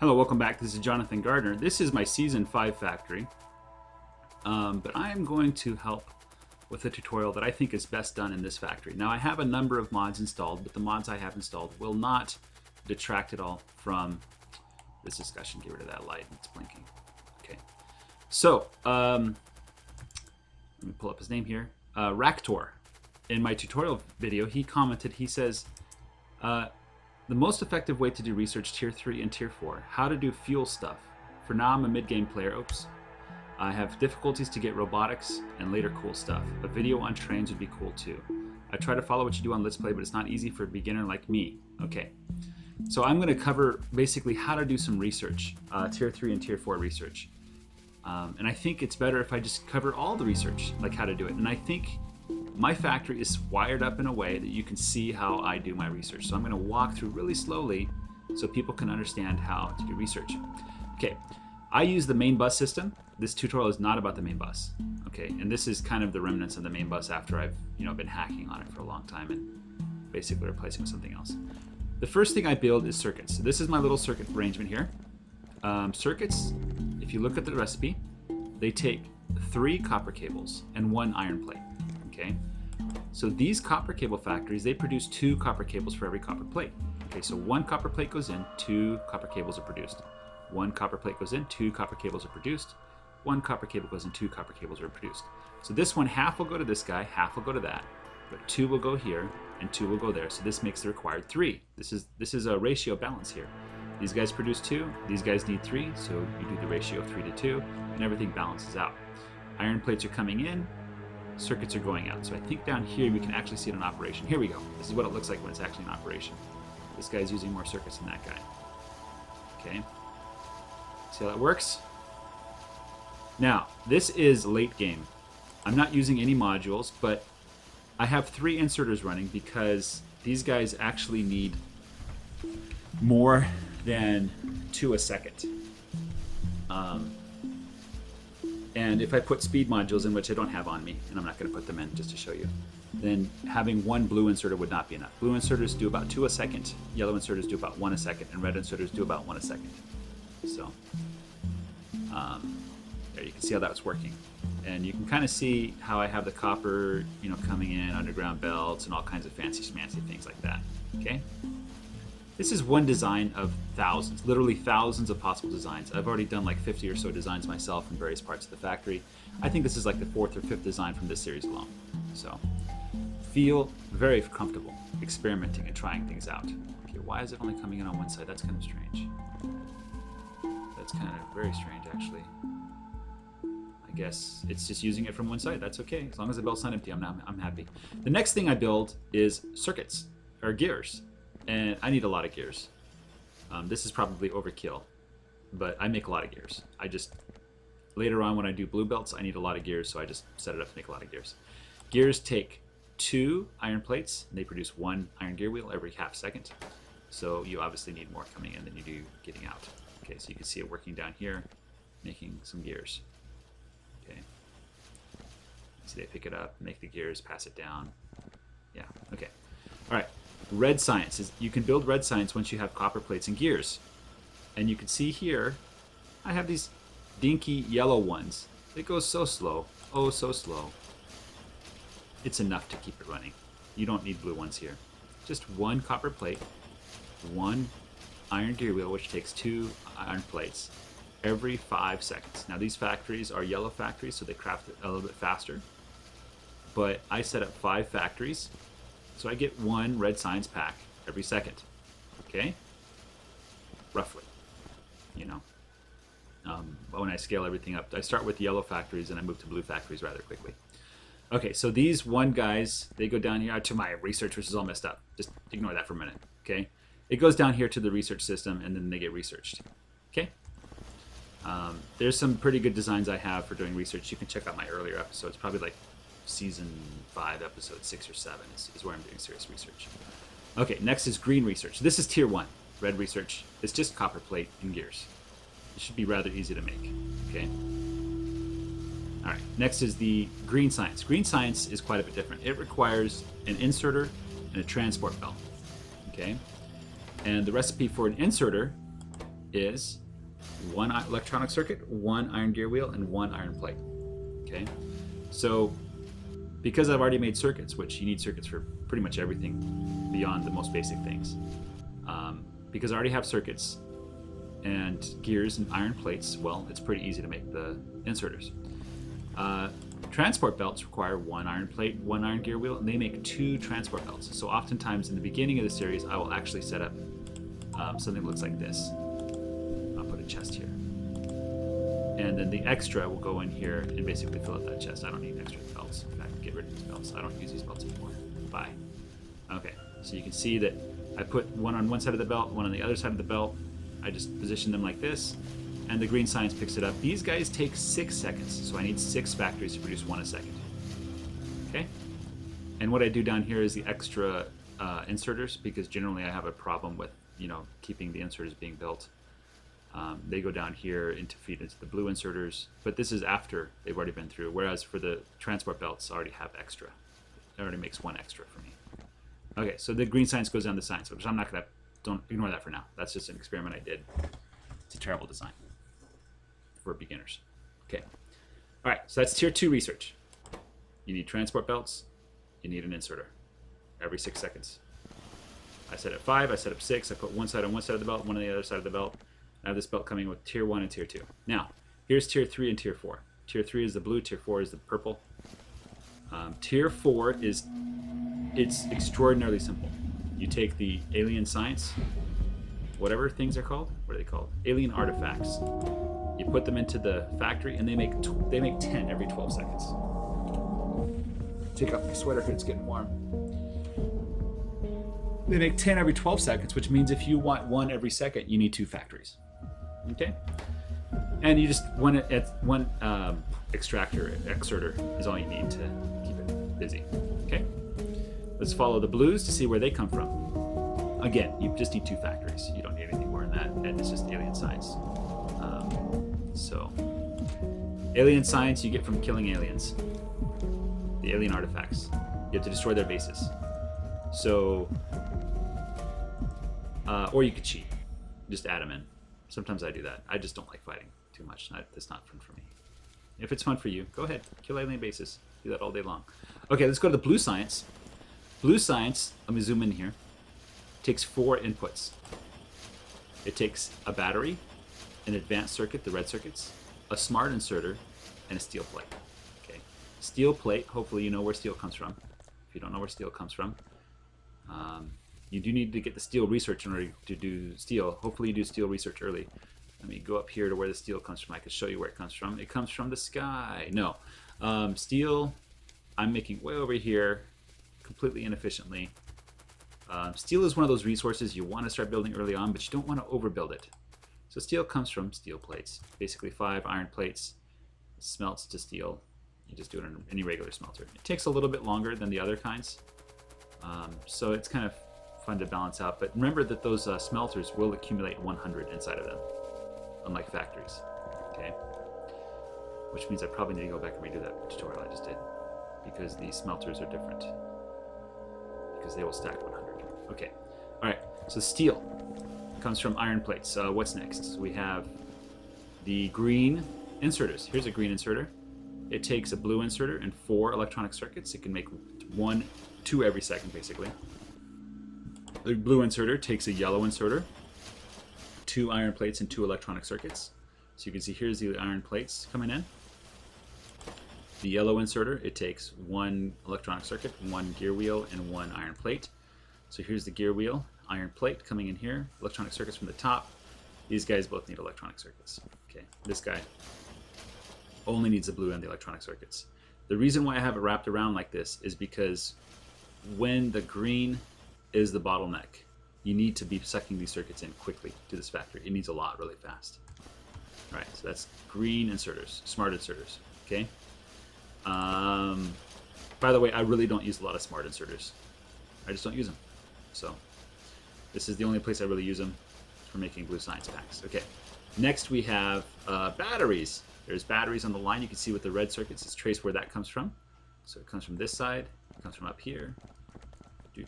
Hello, welcome back. This is Jonathan Gardner. This is my Season 5 factory, but I am going to help with a tutorial that I think is best done in this factory. Now, I have a number of mods installed, but the mods I have installed will not detract at all from this discussion. Get rid of that light, it's blinking. Okay, so let me pull up his name here. Rhaktar. In my tutorial video, he commented, he says, the most effective way to do research tier 3 and tier 4, how to do fuel stuff. For now, I'm a mid-game player. Oops. I have difficulties to get robotics and later cool stuff. A video on trains would be cool too. I try to follow what you do on Let's Play, but it's not easy for a beginner like me. Okay. So I'm going to cover basically how to do some research, tier 3 and tier 4 research. And I think it's better if I just cover all the research, like how to do it. And I think my factory is wired up in a way that you can see how I do my research. So I'm going to walk through really slowly so people can understand how to do research. Okay, I use the main bus system. This tutorial is not about the main bus. Okay, and this is kind of the remnants of the main bus after I've been hacking on it for a long time and basically replacing with something else. The first thing I build is circuits. So this is my little circuit arrangement here. Circuits, if you look at the recipe, they take 3 copper cables and 1 iron plate. Okay, so these copper cable factories, they produce 2 copper cables for every copper plate. Okay, so 1 copper plate goes in, 2 copper cables are produced. 1 copper plate goes in, 2 copper cables are produced. 1 copper cable goes in, 2 copper cables are produced. So this one, half will go to this guy, half will go to that, but 2 will go here and 2 will go there. So this makes the required 3. This is a ratio balance here. These guys produce 2, these guys need 3, so you do the ratio of 3 to 2, and everything balances out. Iron plates are coming in, circuits are going out. So I think down here we can actually see it in operation. Here we go. This is what it looks like when it's actually in operation. This guy's using more circuits than that guy. Okay. See how that works? Now, this is late game. I'm not using any modules, but I have 3 inserters running because these guys actually need more than 2 a second. And if I put speed modules in, which I don't have on me, and I'm not going to put them in just to show you, then having 1 blue inserter would not be enough. Blue inserters do about 2 a second, yellow inserters do about 1 a second, and red inserters do about 1 a second. So there you can see how that's working. And you can kind of see how I have the copper, coming in, underground belts, and all kinds of fancy schmancy things like that. Okay? This is one design of thousands, literally thousands of possible designs. I've already done like 50 or so designs myself in various parts of the factory. I think this is like the 4th or 5th design from this series alone. So feel very comfortable experimenting and trying things out. Okay, why is it only coming in on one side? That's kind of strange. That's kind of very strange, actually. I guess it's just using it from one side. That's okay. As long as the belt's not empty, I'm happy. The next thing I build is circuits, or gears. And I need a lot of gears. This is probably overkill, but I make a lot of gears. Later on when I do blue belts, I need a lot of gears, so I just set it up to make a lot of gears. Gears take 2 iron plates, and they produce 1 iron gear wheel every half second. So you obviously need more coming in than you do getting out. Okay, so you can see it working down here, making some gears. Okay. So they pick it up, make the gears, pass it down. Yeah, okay. All right. Red science is you can build red science once you have copper plates and gears. And you can see here, I have these dinky yellow ones. They go so slow, oh so slow. It's enough to keep it running. You don't need blue ones here. Just 1 copper plate, 1 iron gear wheel, which takes 2 iron plates every 5 seconds. Now these factories are yellow factories, so they craft it a little bit faster. But I set up 5 factories. So I get 1 red science pack every second, okay? Roughly, when I scale everything up. I start with yellow factories and I move to blue factories rather quickly. Okay, so these 1 guys, they go down here to my research, which is all messed up. Just ignore that for a minute, okay? It goes down here to the research system and then they get researched, okay? There's some pretty good designs I have for doing research. You can check out my earlier episodes, probably like Season 5, Episode 6 or 7 is where I'm doing serious research. Okay, next is green research. This is Tier 1. Red research. It's just copper plate and gears. It should be rather easy to make. Okay. All right, next is the green science. Green science is quite a bit different. It requires an inserter and a transport belt. Okay. And the recipe for an inserter is one electronic circuit, one iron gear wheel, and one iron plate. Okay, so because I've already made circuits, which you need circuits for pretty much everything beyond the most basic things, because I already have circuits and gears and iron plates, well, it's pretty easy to make the inserters. Transport belts require one iron plate, one iron gear wheel, and they make two transport belts. So oftentimes in the beginning of the series, I will actually set up something that looks like this. I'll put a chest here. And then the extra will go in here and basically fill up that chest. I don't need extra belts. In fact, get rid of these belts. I don't use these belts anymore. Bye. Okay, so you can see that I put one on one side of the belt, one on the other side of the belt. I just position them like this, and the green science picks it up. These guys take 6 seconds, so I need 6 factories to produce one a second. Okay? And what I do down here is the extra inserters, because generally I have a problem with, keeping the inserters being built. They go down here to feed into the blue inserters, but this is after they've already been through, whereas for the transport belts, I already have extra. It already makes one extra for me. Okay, so the green science goes down the science, which I'm not going to, don't ignore that for now. That's just an experiment I did. It's a terrible design for beginners. Okay. All right, so that's tier 2 research. You need transport belts. You need an inserter every 6 seconds. I set up 5, I set up 6. I put one side on one side of the belt, one on the other side of the belt. I have this belt coming with tier 1 and tier 2. Now, here's tier 3 and tier 4. Tier 3 is the blue, tier 4 is the purple. Tier 4 it's extraordinarily simple. You take the alien science, whatever things are called, what are they called? Alien artifacts. You put them into the factory, and they make 10 every 12 seconds. Take off my sweater here, it's getting warm. They make 10 every 12 seconds, which means if you want one every second, you need 2 factories. Okay? And you just one extractor is all you need to keep it busy. Okay? Let's follow the blues to see where they come from. Again, you just need 2 factories. You don't need anything more than that, and it's just alien science. So, alien science you get from killing aliens. The alien artifacts. You have to destroy their bases. So, or you could cheat. Just add them in. Sometimes I do that. I just don't like fighting too much. That's not fun for me. If it's fun for you, go ahead. Kill alien bases. Do that all day long. Okay, let's go to the blue science. Blue science, let me zoom in here, takes 4 inputs. It takes a battery, an advanced circuit, the red circuits, a smart inserter, and a steel plate. Okay, steel plate, hopefully you know where steel comes from. If you don't know where steel comes from, you do need to get the steel research in order to do steel. Hopefully you do steel research early. Let me go up here to where the steel comes from. I can show you where it comes from. It comes from the sky. No, steel, I'm making way over here, completely inefficiently. Steel is one of those resources you want to start building early on, but you don't want to overbuild it. So steel comes from steel plates. Basically 5 iron plates, smelts to steel. You just do it on any regular smelter. It takes a little bit longer than the other kinds, so it's kind of fun to balance out. But remember that those smelters will accumulate 100 inside of them, unlike factories. Okay, which means I probably need to go back and redo that tutorial I just did, because the smelters are different, because they will stack 100. Okay, all right, so steel comes from iron plates. What's next? So we have the green inserters. Here's a green inserter. It takes a blue inserter and 4 electronic circuits. It can make 2 every second, basically. The blue inserter takes a yellow inserter, 2 iron plates and 2 electronic circuits. So you can see here's the iron plates coming in. The yellow inserter, it takes 1 electronic circuit, 1 gear wheel, and 1 iron plate. So here's the gear wheel, iron plate coming in here, electronic circuits from the top. These guys both need electronic circuits. Okay, this guy only needs the blue and the electronic circuits. The reason why I have it wrapped around like this is because when the green is the bottleneck, you need to be sucking these circuits in quickly to this factory. It needs a lot really fast. All right, so that's green inserters, smart inserters, okay? By the way, I really don't use a lot of smart inserters. I just don't use them. So this is the only place I really use them, for making blue science packs. Okay, next we have batteries. There's batteries on the line. You can see with the red circuits, it's traced where that comes from. So it comes from this side, it comes from up here. It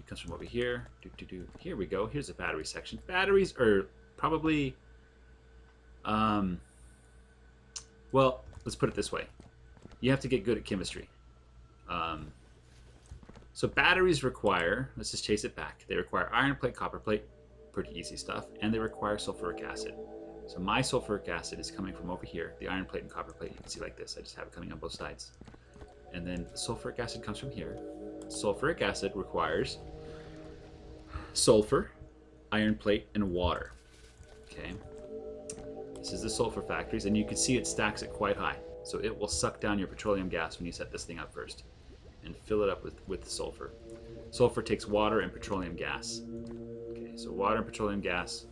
comes from over here. Here we go. Here's the battery section. Batteries are probably Um, well, let's put it this way. You have to get good at chemistry. Um, so batteries require, let's just chase it back. They require iron plate, copper plate, pretty easy stuff, and they require sulfuric acid. So my sulfuric acid is coming from over here, the iron plate and copper plate. You can see like this. I just have it coming on both sides. And then the sulfuric acid comes from here. Sulfuric acid requires sulfur, iron plate, and water. Okay. This is the sulfur factories, and you can see it stacks it quite high. So it will suck down your petroleum gas when you set this thing up first and fill it up with sulfur. Sulfur takes water and petroleum gas. Okay, so water and petroleum gas,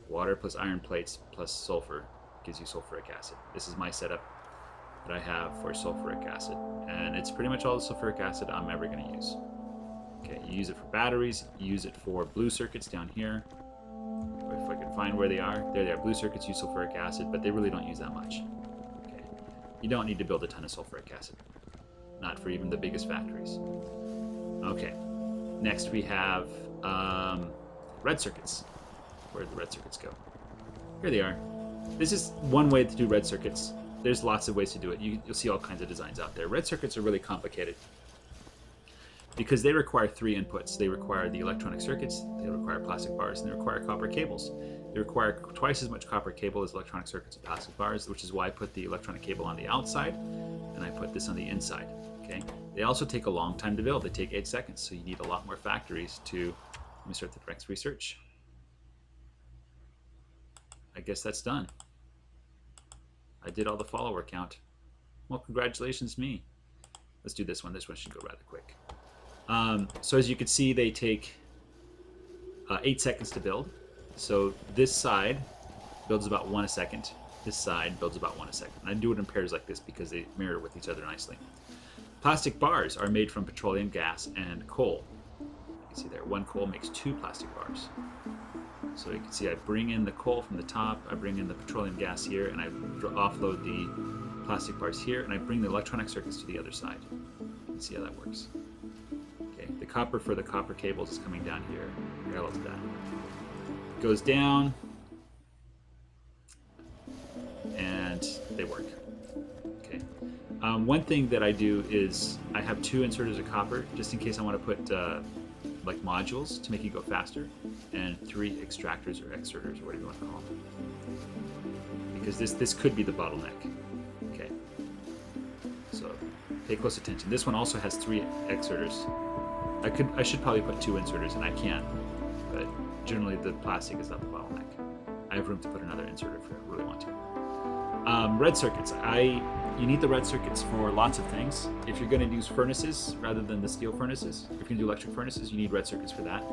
water plus iron plates plus sulfur gives you sulfuric acid. This is my setup that I have for sulfuric acid, and it's pretty much all the sulfuric acid I'm ever going to use. Okay, you use it for batteries, you use it for blue circuits down here. If I can find where they are. There they are. Blue circuits use sulfuric acid, but they really don't use that much. Okay, you don't need to build a ton of sulfuric acid. Not for even the biggest factories. Okay, next we have red circuits. Where did the red circuits go? Here they are. This is one way to do red circuits. There's lots of ways to do it. You'll see all kinds of designs out there. Red circuits are really complicated because they require three inputs. They require the electronic circuits, they require plastic bars, and they require copper cables. They require twice as much copper cable as electronic circuits and plastic bars, which is why I put the electronic cable on the outside and I put this on the inside. Okay. They also take a long time to build. They take 8 seconds, so you need a lot more factories to. Let me start the next research. I guess that's done. I did all the follower count. Well, congratulations me. Let's do this one. This one should go rather quick. So as you can see, they take 8 seconds to build. So this side builds about 1 a second. This side builds about 1 a second. And I do it in pairs like this because they mirror with each other nicely. Plastic bars are made from petroleum gas and coal. You can see there, 1 coal makes 2 plastic bars. So you can see I bring in the coal from the top, I bring in the petroleum gas here, and I offload the plastic bars here, and I bring the electronic circuits to the other side. You can see how that works. Okay, the copper for the copper cables is coming down here, parallel to that. It goes down, and they work. Okay. One thing that I do is I have 2 inserters of copper, just in case I want to put like modules to make it go faster, and 3 extractors or exerters or whatever you want to call them, because this could be the bottleneck. Okay, so pay close attention. This one also has 3 exerters. I should probably put 2 inserters, and I can, but generally the plastic is not the bottleneck. I have room to put another inserter if I really want to. Red circuits. You need the red circuits for lots of things. If you're going to use furnaces rather than the steel furnaces, if you're going to do electric furnaces, you need red circuits for that.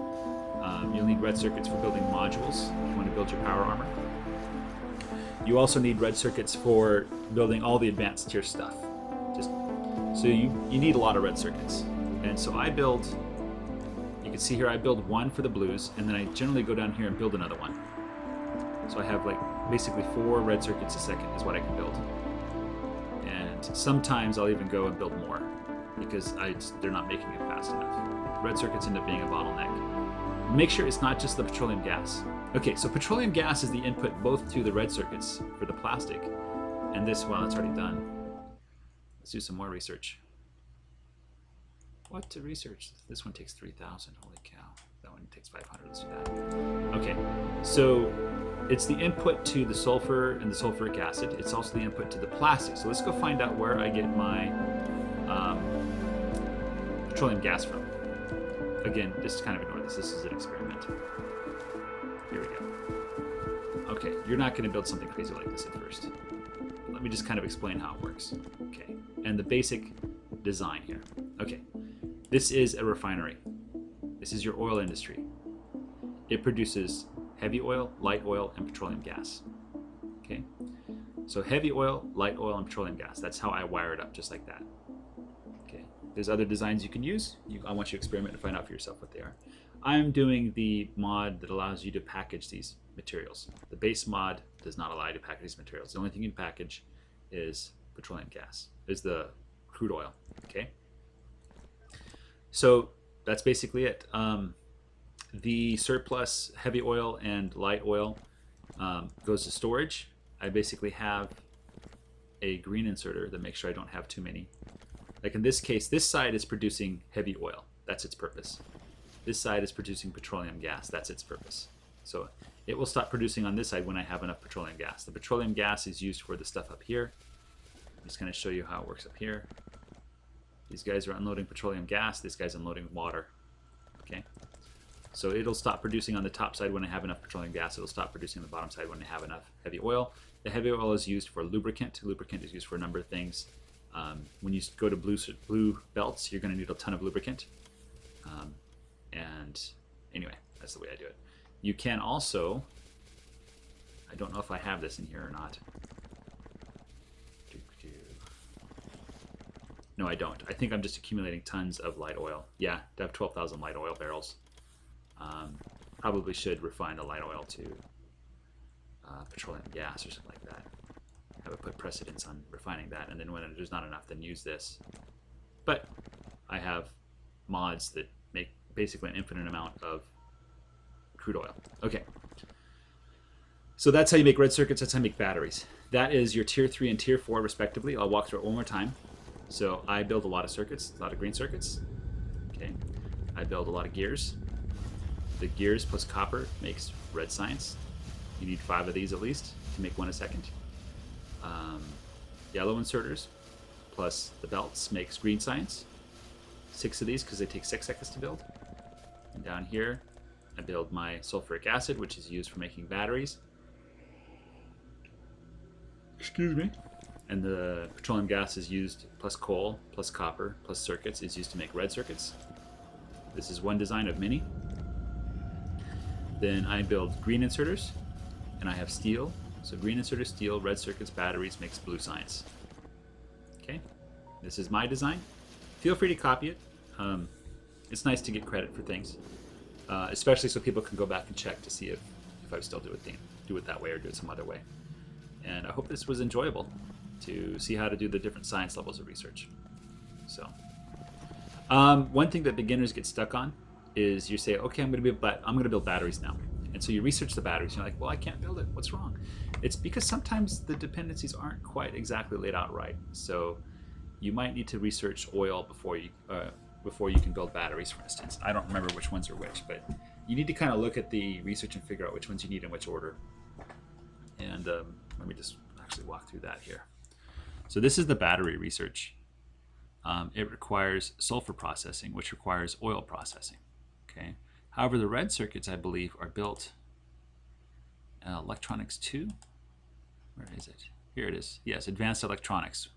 You'll need red circuits for building modules if you want to build your power armor. You also need red circuits for building all the advanced tier stuff. So you need a lot of red circuits. And so I build, you can see here I build 1 for the blues, and then I generally go down here and build another one. So I have like basically 4 red circuits a second is what I can build. And sometimes I'll even go and build more because they're not making it fast enough. Red circuits end up being a bottleneck. Make sure it's not just the petroleum gas. Okay, so petroleum gas is the input both to the red circuits for the plastic, and this, well, it's already done. Let's do some more research. What to research? This one takes 3,000, holy cow. That one takes 500, let's do that. Okay, so it's the input to the sulfur and the sulfuric acid. It's also the input to the plastic. So let's go find out where I get my petroleum gas from. Again, just kind of ignore this. This is an experiment. Here we go. Okay, you're not going to build something crazy like this at first. Let me just kind of explain how it works. Okay, and the basic design here. Okay, this is a refinery. This is your oil industry. It produces heavy oil, light oil, and petroleum gas. Okay, so heavy oil, light oil, and petroleum gas. That's how I wire it up, just like that. Okay, there's other designs you can use. I want you to experiment and find out for yourself what they are. I'm doing the mod that allows you to package these materials. The base mod does not allow you to package these materials. The only thing you can package is petroleum gas, is the crude oil. Okay, so that's basically it. The surplus heavy oil and light oil goes to storage, I basically have a green inserter that makes sure I don't have too many. Like in this case, this side is producing heavy oil. That's its purpose. This side is producing petroleum gas. That's its purpose. So it will stop producing on this side when I have enough petroleum gas. The petroleum gas is used for the stuff up here. I'm just going to show you how it works up here. These guys are unloading petroleum gas. This guy's unloading water. Okay. So it'll stop producing on the top side when I have enough petroleum gas. It'll stop producing on the bottom side when I have enough heavy oil. The heavy oil is used for lubricant. Lubricant is used for a number of things. When you go to blue belts, you're going to need a ton of lubricant. And anyway, that's the way I do it. You can also, I don't know if I have this in here or not. No, I don't. I think I'm just accumulating tons of light oil. Yeah, I have 12,000 light oil barrels. Probably should refine the light oil to petroleum gas or something like that. Have it put precedence on refining that, and then when there's not enough, then use this. But I have mods that make basically an infinite amount of crude oil. Okay. So that's how you make red circuits, that's how you make batteries. That is your tier 3 and tier 4 respectively. I'll walk through it one more time. So I build a lot of circuits, a lot of green circuits. Okay. I build a lot of gears. The gears plus copper makes red science. You need 5 of these at least to make 1 a second. Yellow inserters plus the belts makes green science. 6 of these because they take 6 seconds to build. And down here I build my sulfuric acid, which is used for making batteries. Excuse me. And the petroleum gas is used, plus coal, plus copper, plus circuits, is used to make red circuits. This is one design of many. Then I build green inserters, and I have steel. So green inserters, steel, red circuits, batteries makes blue science. Okay, this is my design. Feel free to copy it. It's nice to get credit for things, especially so people can go back and check to see if I still do it that way or do it some other way. And I hope this was enjoyable to see how to do the different science levels of research. So, one thing that beginners get stuck on is you say, okay, I'm going to build batteries now. And so you research the batteries. You're like, well, I can't build it. What's wrong? It's because sometimes the dependencies aren't quite exactly laid out right. So you might need to research oil before you can build batteries, for instance. I don't remember which ones are which, but you need to kind of look at the research and figure out which ones you need in which order. And let me just actually walk through that here. So this is the battery research. It requires sulfur processing, which requires oil processing. Okay. However, the red circuits, I believe, are built electronics 2. Where is it? Here it is. Yes, advanced electronics.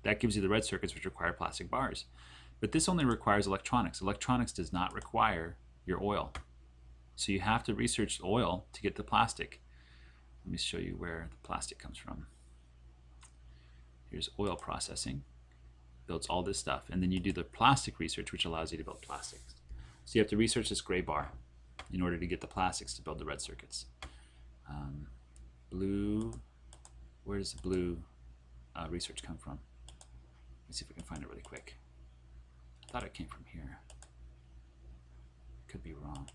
That gives you the red circuits, which require plastic bars. But this only requires electronics. Electronics does not require your oil. So you have to research oil to get the plastic. Let me show you where the plastic comes from. Here's oil processing. Builds all this stuff. And then you do the plastic research, which allows you to build plastics. So you have to research this gray bar in order to get the plastics to build the red circuits. Blue, where does the blue research come from? Let's see if we can find it really quick. I thought it came from here. Could be wrong.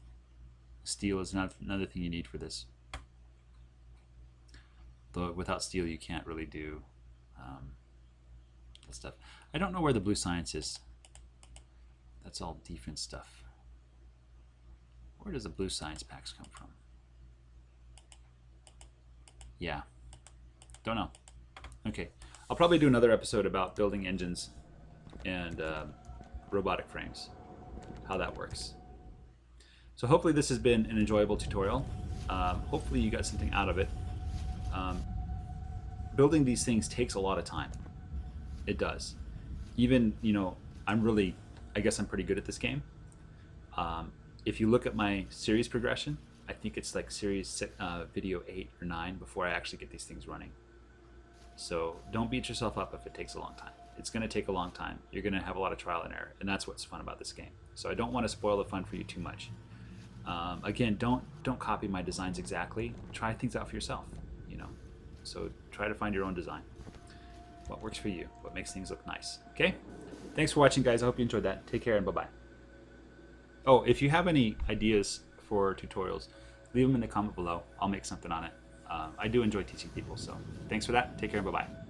Steel is another thing you need for this. Though without steel you can't really do that stuff. I don't know where the blue science is. That's all defense stuff. Where does the blue science packs come from? Yeah, don't know. Okay, I'll probably do another episode about building engines and robotic frames, how that works. So hopefully this has been an enjoyable tutorial. Hopefully you got something out of it. Building these things takes a lot of time. It does. Even, I guess I'm pretty good at this game. If you look at my series progression, I think it's like series video 8 or 9 before I actually get these things running. So don't beat yourself up if it takes a long time. It's going to take a long time. You're going to have a lot of trial and error, and that's what's fun about this game. So I don't want to spoil the fun for you too much. Again, don't copy my designs exactly. Try things out for yourself. So try to find your own design. What works for you? What makes things look nice? Okay. Thanks for watching, guys. I hope you enjoyed that. Take care and bye-bye. Oh, if you have any ideas for tutorials, leave them in the comment below. I'll make something on it. I do enjoy teaching people. So thanks for that. Take care and bye-bye.